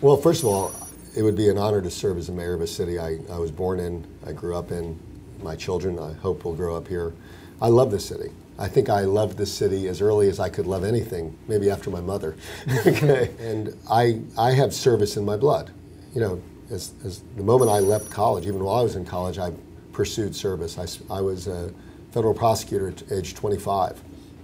Well, first of all, it would be an honor to serve as a mayor of a city I was born in, I grew up in. My children, I hope, will grow up here. I love this city. I think I loved this city as early as I could love anything, maybe after my mother. Okay. And I have service in my blood. You know, as the moment I left college, even while I was in college, I pursued service. I was a federal prosecutor at age 25.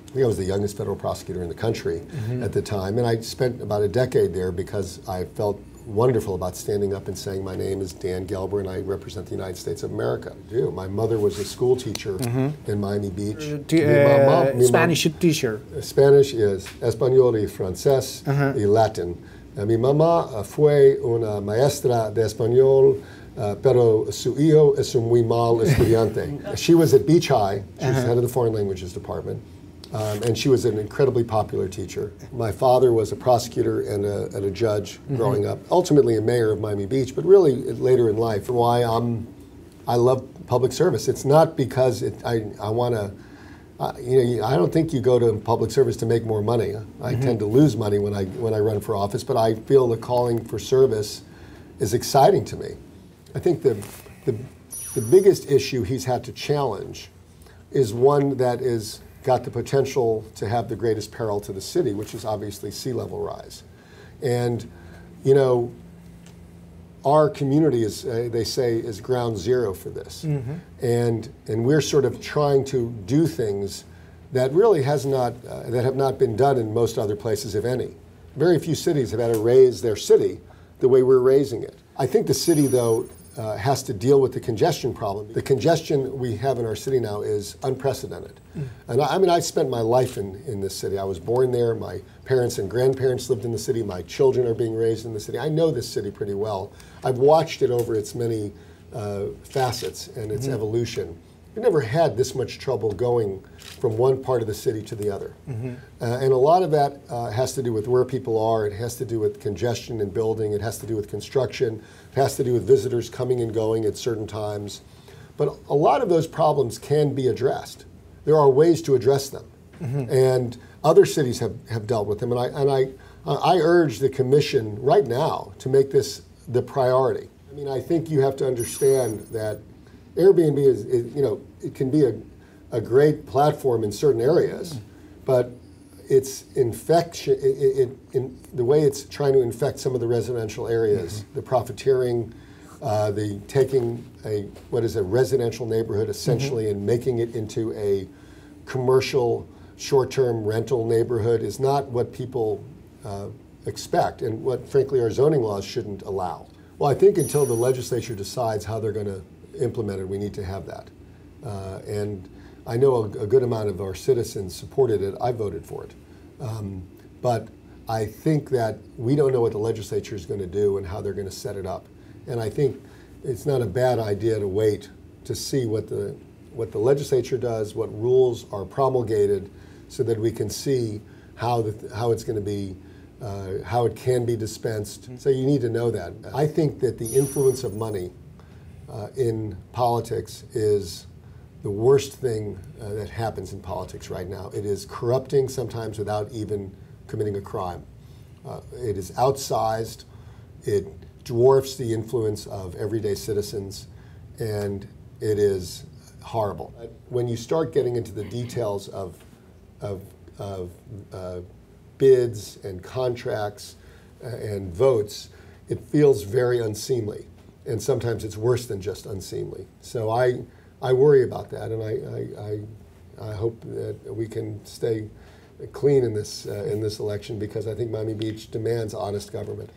I think I was the youngest federal prosecutor in the country at the time, and I spent about a decade there because I felt wonderful about standing up and saying, my name is Dan Gelber and I represent the United States of America. My mother was a school teacher in Miami Beach. Spanish teacher. Spanish is Español y Francés y Latin. Mi mamá fue una maestra de español, pero su hijo es un muy mal estudiante. She was at Beach High. She was head of the Foreign Languages Department. And she was an incredibly popular teacher. My father was a prosecutor and a judge growing up, ultimately a mayor of Miami Beach, but really later in life. Why I love public service. It's not because I want to, I don't think you go to public service to make more money. I tend to lose money when I run for office, but I feel the calling for service is exciting to me. I think the biggest issue he's had to challenge is one that is got the potential to have the greatest peril to the city, which is obviously sea level rise. And, you know, our community is, they say, is ground zero for this. And we're sort of trying to do things that really that have not been done in most other places, if any. Very few cities have had to raise their city the way we're raising it. I think the city, though, has to deal with the congestion problem. The congestion we have in our city now is unprecedented. And I mean, I spent my life in this city. I was born there. My parents and grandparents lived in the city. My children are being raised in the city. I know this city pretty well. I've watched it over its many facets and its evolution. We've never had this much trouble going from one part of the city to the other. And a lot of that has to do with where people are. It has to do with congestion in building. It has to do with construction. It has to do with visitors coming and going at certain times. But a lot of those problems can be addressed. There are ways to address them. And other cities have dealt with them. And I urge the commission right now to make this the priority. I mean, I think you have to understand that Airbnb is you know, it can be a great platform in certain areas, but its infection, in the way it's trying to infect some of the residential areas, the profiteering, the taking what is a residential neighborhood essentially and making it into a commercial short-term rental neighborhood is not what people expect and what, frankly, our zoning laws shouldn't allow. Well, I think until the legislature decides how they're going to implement it, we need to have that. And I know a good amount of our citizens supported it. I voted for it. But I think that we don't know what the legislature is going to do and how they're going to set it up. And I think it's not a bad idea to wait to see what the legislature does, what rules are promulgated, so that we can see how it's going to be, how it can be dispensed. So you need to know that. I think that the influence of money in politics is the worst thing that happens in politics right now. It is corrupting sometimes without even committing a crime. It is outsized, it dwarfs the influence of everyday citizens, and it is horrible. When you start getting into the details of bids and contracts and votes, it feels very unseemly. And sometimes it's worse than just unseemly. So I worry about that, and I hope that we can stay clean in this election, because I think Miami Beach demands honest government.